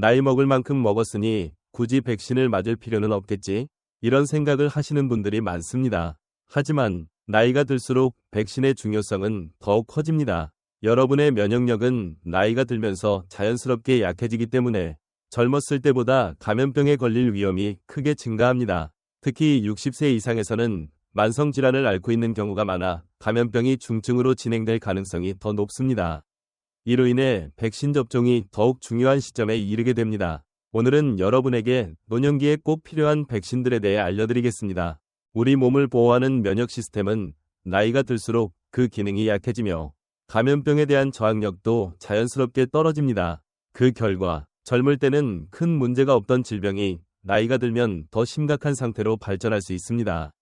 나이 먹을 만큼 먹었으니 굳이 백신을 맞을 필요는 없겠지? 이런 생각을 하시는 분들이 많습니다. 하지만 나이가 들수록 백신의 중요성은 더욱 커집니다. 여러분의 면역력은 나이가 들면서 자연스럽게 약해지기 때문에 젊었을 때보다 감염병에 걸릴 위험이 크게 증가합니다. 특히 60세 이상에서는 만성질환을 앓고 있는 경우가 많아 감염병이 중증으로 진행될 가능성이 더 높습니다. 이로 인해 백신 접종이 더욱 중요한 시점에 이르게 됩니다. 오늘은 여러분에게 노년기에 꼭 필요한 백신들에 대해 알려드리겠습니다. 우리 몸을 보호하는 면역 시스템은 나이가 들수록 그 기능이 약해지며 감염병에 대한 저항력도 자연스럽게 떨어집니다. 그 결과 젊을 때는 큰 문제가 없던 질병이 나이가 들면 더 심각한 상태로 발전할 수 있습니다.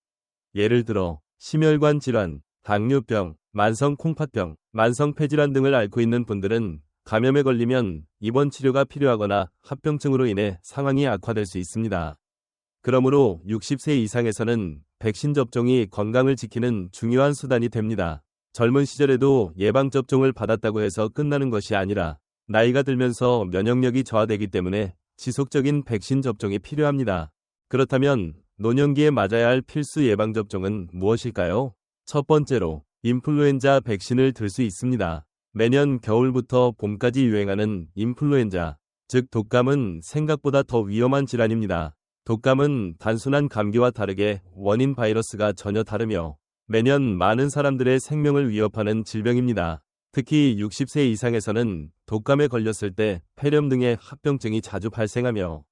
예를 들어 심혈관 질환, 당뇨병, 만성 콩팥병, 만성 폐질환 등을 앓고 있는 분들은 감염에 걸리면 입원 치료가 필요하거나 합병증으로 인해 상황이 악화될 수 있습니다. 그러므로 60세 이상에서는 백신 접종이 건강을 지키는 중요한 수단이 됩니다. 젊은 시절에도 예방접종을 받았다고 해서 끝나는 것이 아니라 나이가 들면서 면역력이 저하되기 때문에 지속적인 백신 접종이 필요합니다. 그렇다면 노년기에 맞아야 할 필수 예방접종은 무엇일까요? 첫 번째로 인플루엔자 백신을 들 수 있습니다. 매년 겨울부터 봄까지 유행하는 인플루엔자, 즉 독감은 생각보다 더 위험한 질환입니다. 독감은 단순한 감기와 다르게 원인 바이러스가 전혀 다르며 매년 많은 사람들의 생명을 위협하는 질병입니다. 특히 60세 이상에서는 독감에 걸렸을 때 폐렴 등의 합병증이 자주 발생하며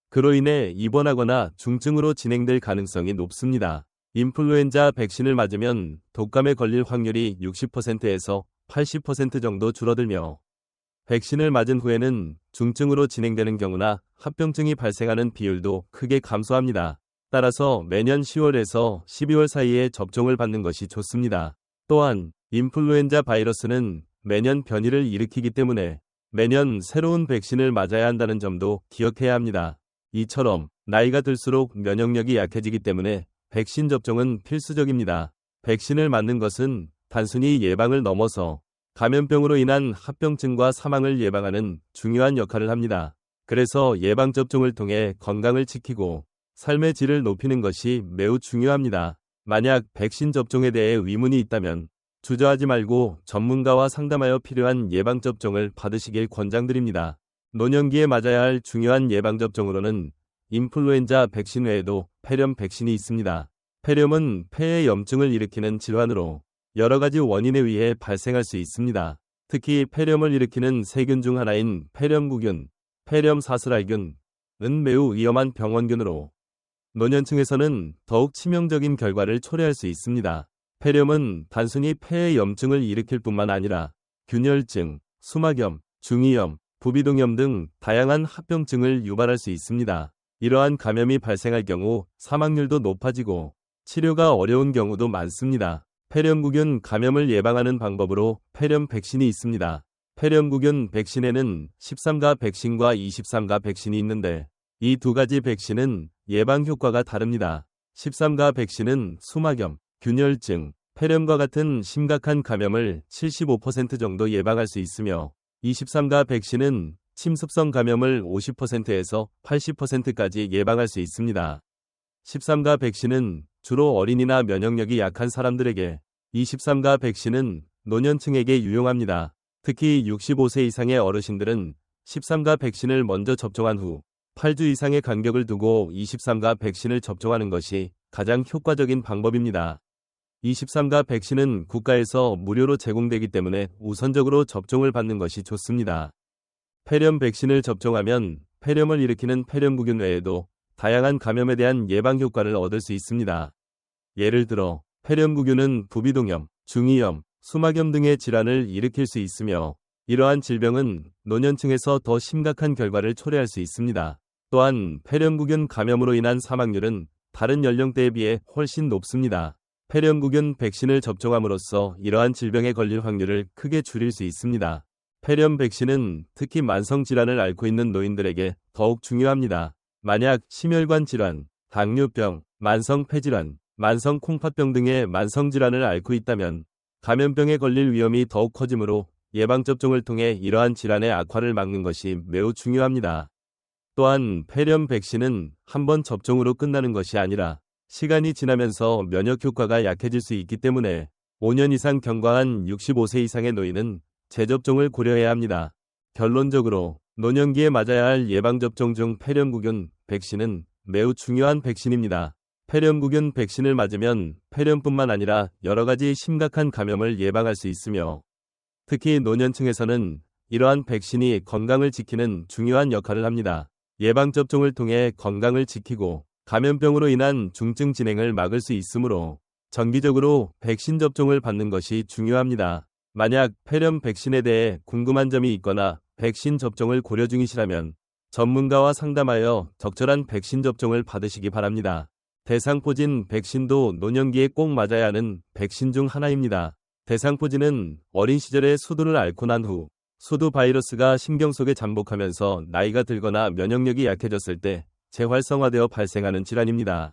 그로 인해 입원하거나 중증으로 진행될 가능성이 높습니다. 인플루엔자 백신을 맞으면 독감에 걸릴 확률이 60%에서 80% 정도 줄어들며 백신을 맞은 후에는 중증으로 진행되는 경우나 합병증이 발생하는 비율도 크게 감소합니다. 따라서 매년 10월에서 12월 사이에 접종을 받는 것이 좋습니다. 또한 인플루엔자 바이러스는 매년 변이를 일으키기 때문에 매년 새로운 백신을 맞아야 한다는 점도 기억해야 합니다. 이처럼 나이가 들수록 면역력이 약해지기 때문에 백신 접종은 필수적입니다. 백신을 맞는 것은 단순히 예방을 넘어서 감염병으로 인한 합병증과 사망을 예방하는 중요한 역할을 합니다. 그래서 예방접종을 통해 건강을 지키고 삶의 질을 높이는 것이 매우 중요합니다. 만약 백신 접종에 대해 의문이 있다면 주저하지 말고 전문가와 상담하여 필요한 예방접종을 받으시길 권장드립니다. 노년기에 맞아야 할 중요한 예방접종으로는 인플루엔자 백신 외에도 폐렴 백신이 있습니다. 폐렴은 폐에 염증을 일으키는 질환으로 여러 가지 원인에 의해 발생할 수 있습니다. 특히 폐렴을 일으키는 세균 중 하나인 폐렴구균, 폐렴사슬알균은 매우 위험한 병원균으로 노년층에서는 더욱 치명적인 결과를 초래할 수 있습니다. 폐렴은 단순히 폐의 염증을 일으킬 뿐만 아니라 균열증, 수막염, 중이염, 부비동염 등 다양한 합병증을 유발할 수 있습니다. 이러한 감염이 발생할 경우 사망률도 높아지고 치료가 어려운 경우도 많습니다. 폐렴구균 감염을 예방하는 방법으로 폐렴 백신이 있습니다. 폐렴구균 백신에는 13가 백신과 23가 백신이 있는데 이 두 가지 백신은 예방 효과가 다릅니다. 13가 백신은 수막염, 균열증, 폐렴과 같은 심각한 감염을 75% 정도 예방할 수 있으며 23가 백신은 침습성 감염을 50%에서 80%까지 예방할 수 있습니다. 13가 백신은 주로 어린이나 면역력이 약한 사람들에게, 23가 백신은 노년층에게 유용합니다. 특히 65세 이상의 어르신들은 13가 백신을 먼저 접종한 후 8주 이상의 간격을 두고 23가 백신을 접종하는 것이 가장 효과적인 방법입니다. 23가 백신은 국가에서 무료로 제공되기 때문에 우선적으로 접종을 받는 것이 좋습니다. 폐렴 백신을 접종하면 폐렴을 일으키는 폐렴구균 외에도 다양한 감염에 대한 예방 효과를 얻을 수 있습니다. 예를 들어 폐렴구균은 부비동염, 중이염, 수막염 등의 질환을 일으킬 수 있으며 이러한 질병은 노년층에서 더 심각한 결과를 초래할 수 있습니다. 또한 폐렴구균 감염으로 인한 사망률은 다른 연령대에 비해 훨씬 높습니다. 폐렴구균 백신을 접종함으로써 이러한 질병에 걸릴 확률을 크게 줄일 수 있습니다. 폐렴 백신은 특히 만성질환을 앓고 있는 노인들에게 더욱 중요합니다. 만약 심혈관 질환, 당뇨병, 만성 폐질환, 만성 콩팥병 등의 만성질환을 앓고 있다면 감염병에 걸릴 위험이 더욱 커지므로 예방접종을 통해 이러한 질환의 악화를 막는 것이 매우 중요합니다. 또한 폐렴 백신은 한 번 접종으로 끝나는 것이 아니라 시간이 지나면서 면역 효과가 약해질 수 있기 때문에 5년 이상 경과한 65세 이상의 노인은 재접종을 고려해야 합니다. 결론적으로 노년기에 맞아야 할 예방접종 중 폐렴구균 백신은 매우 중요한 백신입니다. 폐렴구균 백신을 맞으면 폐렴뿐만 아니라 여러 가지 심각한 감염을 예방할 수 있으며 특히 노년층에서는 이러한 백신이 건강을 지키는 중요한 역할을 합니다. 예방접종을 통해 건강을 지키고 감염병으로 인한 중증 진행을 막을 수 있으므로 정기적으로 백신 접종을 받는 것이 중요합니다. 만약 폐렴 백신에 대해 궁금한 점이 있거나 백신 접종을 고려 중이시라면 전문가와 상담하여 적절한 백신 접종을 받으시기 바랍니다. 대상포진 백신도 노년기에 꼭 맞아야 하는 백신 중 하나입니다. 대상포진은 어린 시절에 수두를 앓고 난 후 수두 바이러스가 신경 속에 잠복하면서 나이가 들거나 면역력이 약해졌을 때 재활성화되어 발생하는 질환입니다.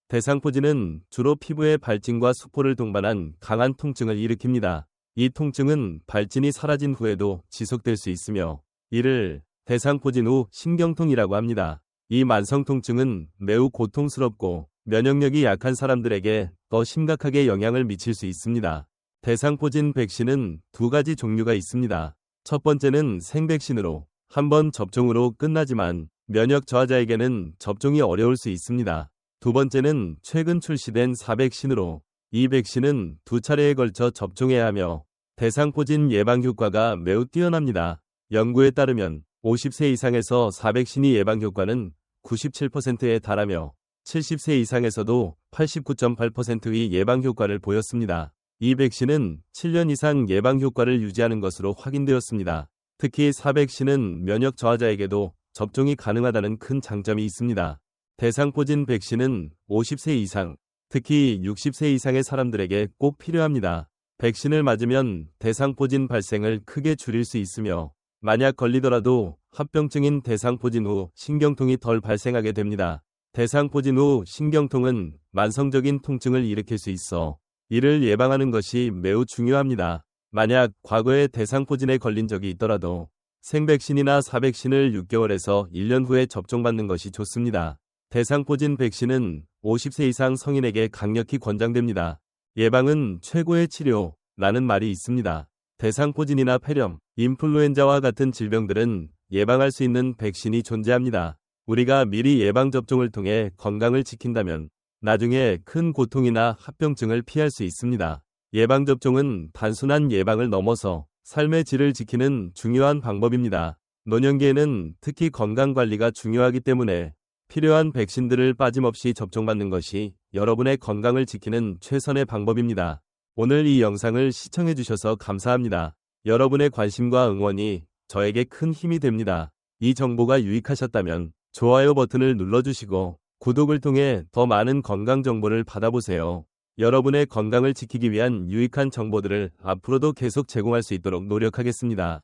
대상포진은 주로 피부의 발진과 수포를 동반한 강한 통증을 일으킵니다. 이 통증은 발진이 사라진 후에도 지속될 수 있으며 이를 대상포진 후 신경통이라고 합니다. 이 만성 통증은 매우 고통스럽고 면역력이 약한 사람들에게 더 심각하게 영향을 미칠 수 있습니다. 대상포진 백신은 두 가지 종류가 있습니다. 첫 번째는 생백신으로 한 번 접종으로 끝나지만 면역 저하자에게는 접종이 어려울 수 있습니다. 두 번째는 최근 출시된 사백신으로 이 백신은 두 차례에 걸쳐 접종해야 하며 대상포진 예방 효과가 매우 뛰어납니다. 연구에 따르면 50세 이상에서 사백신이 예방 효과는 97%에 달하며 70세 이상에서도 89.8%의 예방 효과를 보였습니다. 이 백신은 7년 이상 예방 효과를 유지하는 것으로 확인되었습니다. 특히 사백신은 면역 저하자에게도 접종이 가능하다는 큰 장점이 있습니다. 대상포진 백신은 50세 이상, 특히 60세 이상의 사람들에게 꼭 필요합니다. 백신을 맞으면 대상포진 발생을 크게 줄일 수 있으며 만약 걸리더라도 합병증인 대상포진 후 신경통이 덜 발생하게 됩니다. 대상포진 후 신경통은 만성적인 통증을 일으킬 수 있어 이를 예방하는 것이 매우 중요합니다. 만약 과거에 대상포진에 걸린 적이 있더라도 생백신이나 사백신을 6개월에서 1년 후에 접종받는 것이 좋습니다. 대상포진 백신은 50세 이상 성인에게 강력히 권장됩니다. 예방은 최고의 치료라는 말이 있습니다. 대상포진이나 폐렴, 인플루엔자와 같은 질병들은 예방할 수 있는 백신이 존재합니다. 우리가 미리 예방접종을 통해 건강을 지킨다면 나중에 큰 고통이나 합병증을 피할 수 있습니다. 예방접종은 단순한 예방을 넘어서 삶의 질을 지키는 중요한 방법입니다. 노년기에는 특히 건강관리가 중요하기 때문에 필요한 백신들을 빠짐없이 접종받는 것이 여러분의 건강을 지키는 최선의 방법입니다. 오늘 이 영상을 시청해주셔서 감사합니다. 여러분의 관심과 응원이 저에게 큰 힘이 됩니다. 이 정보가 유익하셨다면 좋아요 버튼을 눌러주시고 구독을 통해 더 많은 건강 정보를 받아보세요. 여러분의 건강을 지키기 위한 유익한 정보들을 앞으로도 계속 제공할 수 있도록 노력하겠습니다.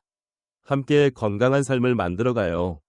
함께 건강한 삶을 만들어가요.